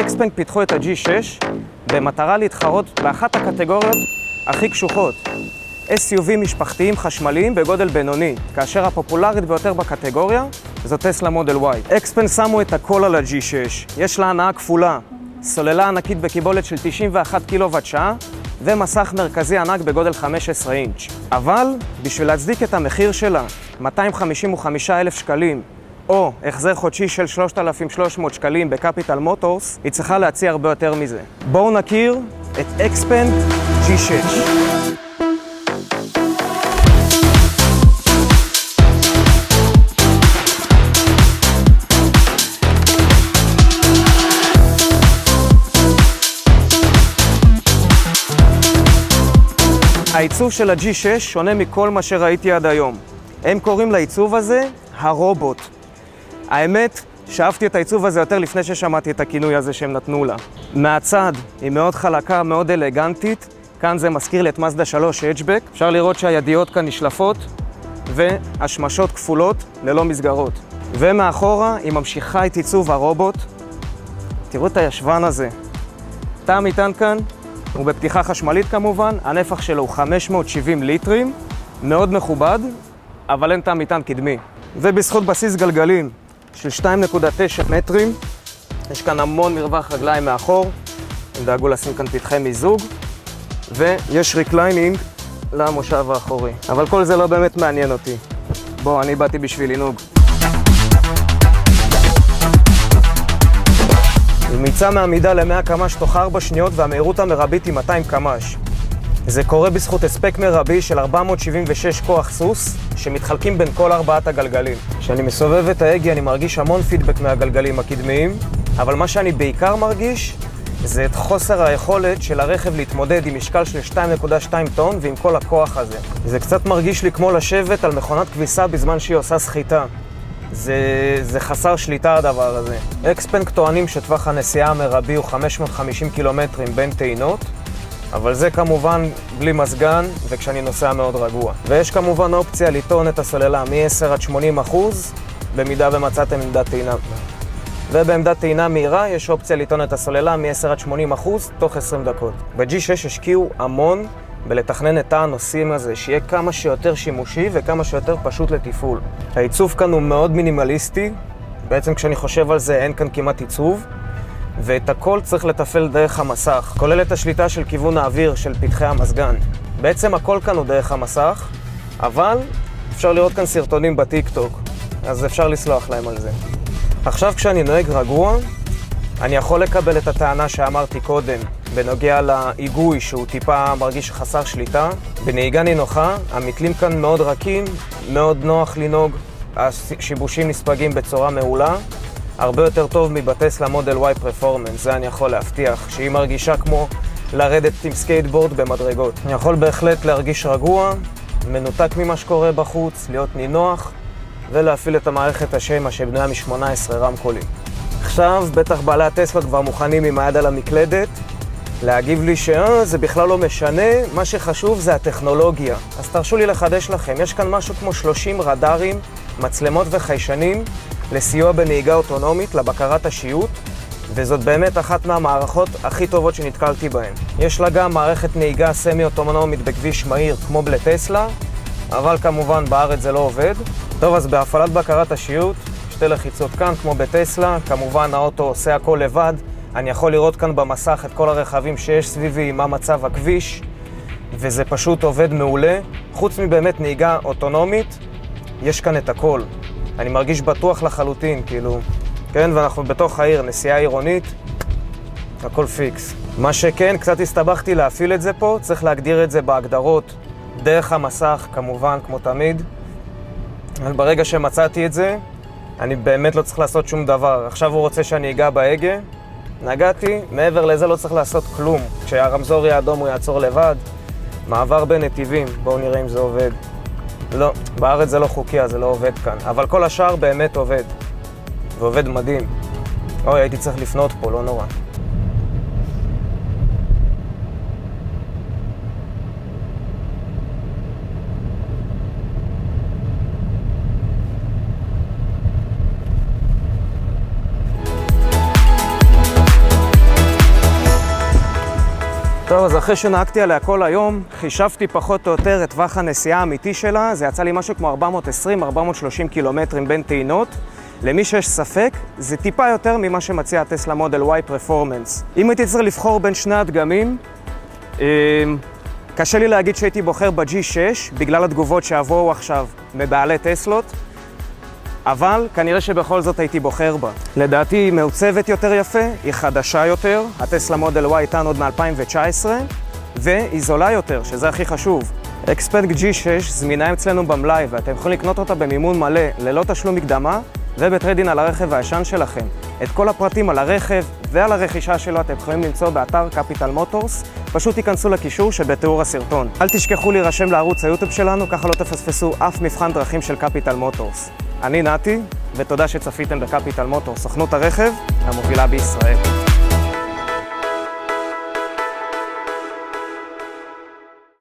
אקספנג פיתחו את ה-G6 במטרה להתחרות באחת הקטגוריות הכי קשוחות. SUV משפחתיים חשמליים בגודל בינוני, כאשר הפופולרית ביותר בקטגוריה זו טסלה מודל Y. אקספנג שמו את הכל על ה-G6. יש לה הנעה כפולה, סוללה ענקית בקיבולת של 91 קילוואט שעה ומסך מרכזי ענק בגודל 15 אינץ'. אבל בשביל להצדיק את המחיר שלה, 255,000 שקלים, או החזר חודשי של 3,300 שקלים בקפיטל מוטורס, היא צריכה להציע הרבה יותר מזה. בואו נכיר את אקספנג G6. העיצוב של ה-G6 שונה מכל מה שראיתי עד היום. הם קוראים לעיצוב הזה הרובוט. האמת, שאהבתי את העיצוב הזה יותר לפני ששמעתי את הכינוי הזה שהם נתנו לה. מהצד היא מאוד חלקה, מאוד אלגנטית. כאן זה מזכיר לי את מזדה 3 האצ'בק. אפשר לראות שהידיות כאן נשלפות והשמשות כפולות ללא מסגרות. ומאחורה היא ממשיכה את עיצוב הרובוט. תראו את הישבן הזה. תא המטען כאן הוא בפתיחה חשמלית כמובן, הנפח שלו הוא 570 ליטרים, מאוד מכובד, אבל אין תא מטען קדמי. ובזכות בסיס גלגלים של 2.9 מטרים, יש כאן המון מרווח רגליים מאחור, הם דאגו לשים כאן פתחי מיזוג, ויש ריקליינינג למושב האחורי. אבל כל זה לא באמת מעניין אותי. בוא, אני באתי בשביל לנהוג. היא מיצה מעמידה ל-100 קמ"ש תוך 4 שניות והמהירות המרבית היא 200 קמ"ש. זה קורה בזכות הספק מרבי של 476 כוח סוס שמתחלקים בין כל 4 הגלגלים. כשאני מסובב את ההגה אני מרגיש המון פידבק מהגלגלים הקדמיים, אבל מה שאני בעיקר מרגיש זה את חוסר היכולת של הרכב להתמודד עם משקל של 2.2 טון ועם כל הכוח הזה. זה קצת מרגיש לי כמו לשבת על מכונת כביסה בזמן שהיא עושה סחיטה. זה חסר שליטה הדבר הזה. אקספנג טוענים שטווח הנסיעה המרבי הוא 550 קילומטרים בין טעינות, אבל זה כמובן בלי מזגן וכשאני נוסע מאוד רגוע. ויש כמובן אופציה לטעון את הסוללה מ-10 עד 80% במידה ומצאתם עמדת טעינה. ובעמדת טעינה מהירה יש אופציה לטעון את הסוללה מ-10 עד 80% תוך 20 דקות. ב-G6 השקיעו המון בלתכנן את תא הנוסעים הזה, שיהיה כמה שיותר שימושי וכמה שיותר פשוט לתפעול. העיצוב כאן הוא מאוד מינימליסטי, בעצם כשאני חושב על זה אין כאן כמעט עיצוב, ואת הכל צריך לתפעל דרך המסך, כולל את השליטה של כיוון האוויר של פתחי המזגן. בעצם הכל כאן הוא דרך המסך, אבל אפשר לראות כאן סרטונים בטיק-טוק, אז אפשר לסלוח להם על זה. עכשיו כשאני נוהג רגוע, אני יכול לקבל את הטענה שאמרתי קודם, בנוגע להיגוי שהוא טיפה מרגיש חסר שליטה. בנהיגה נינוחה, המתלים כאן מאוד רכים, מאוד נוח לנהוג, השיבושים נספגים בצורה מעולה, הרבה יותר טוב מבטסלה מודל Y פרפורמנס, זה אני יכול להבטיח, שהיא מרגישה כמו לרדת עם סקייטבורד במדרגות. אני יכול בהחלט להרגיש רגוע, מנותק ממה שקורה בחוץ, להיות נינוח, ולהפעיל את המערכת השמה שבנויה מ-18 רמקולים. עכשיו, בטח בעלי הטסלות כבר מוכנים עם היד על המקלדת, להגיב לי שזה בכלל לא משנה, מה שחשוב זה הטכנולוגיה. אז תרשו לי לחדש לכם, יש כאן משהו כמו 30 רדארים, מצלמות וחיישנים לסיוע בנהיגה אוטונומית, לבקרת השיוט, וזאת באמת אחת מהמערכות הכי טובות שנתקלתי בהן. יש לה גם מערכת נהיגה סמי-אוטונומית בכביש מהיר כמו בטסלה, אבל כמובן בארץ זה לא עובד. טוב, אז בהפעלת בקרת השיוט, שתי לחיצות כאן כמו בטסלה, כמובן האוטו עושה הכל לבד, אני יכול לראות כאן במסך את כל הרכבים שיש סביבי, מה מצב הכביש, וזה פשוט עובד מעולה. חוץ מבאמת נהיגה אוטונומית, יש כאן את הכל. אני מרגיש בטוח לחלוטין, כאילו, כן, ואנחנו בתוך העיר, נסיעה עירונית, הכל פיקס. מה שכן, קצת הסתבכתי להפעיל את זה פה, צריך להגדיר את זה בהגדרות, דרך המסך, כמובן, כמו תמיד. אבל ברגע שמצאתי את זה, אני באמת לא צריך לעשות שום דבר. עכשיו הוא רוצה שאני אגע בהגה, נגעתי, מעבר לזה לא צריך לעשות כלום. כשהרמזור יהיה אדום הוא יעצור לבד. מעבר בין נתיבים, בואו נראה אם זה עובד. לא, בארץ זה לא חוקי, אז זה לא עובד כאן. אבל כל השאר באמת עובד. ועובד מדהים. אוי, הייתי צריך לפנות פה, לא נורא. טוב, אז אחרי שנהגתי עליה כל היום, חישבתי פחות או יותר את טווח הנסיעה האמיתי שלה. זה יצא לי משהו כמו 420-430 קילומטרים בין טעינות. למי שיש ספק, זה טיפה יותר ממה שמציע הטסלה מודל Y פרפורמנס. אם הייתי צריך לבחור בין שני הדגמים, קשה לי להגיד שהייתי בוחר ב-G6, בגלל התגובות שעברו עכשיו מבעלי טסלות, אבל כנראה שבכל זאת הייתי בוחר בה. לדעתי היא מעוצבת יותר יפה, היא חדשה יותר, הטסלה מודל Y איתן עוד מ-2019, והיא זולה יותר, שזה הכי חשוב. אקספנג G6 זמינה אצלנו במלאי, ואתם יכולים לקנות אותה במימון מלא, ללא תשלום מקדמה, ובטריידין על הרכב הישן שלכם. את כל הפרטים על הרכב ועל הרכישה שלו אתם יכולים למצוא באתר קפיטל מוטורס. פשוט תיכנסו לקישור שבתיאור הסרטון. אל תשכחו להירשם לערוץ היוטיוב שלנו, ככה לא תפספסו אף מבחן דרכים של קפיטל מוטורס. אני נתי, ותודה שצפיתם בקפיטל מוטורס, סוכנות הרכב המובילה בישראל.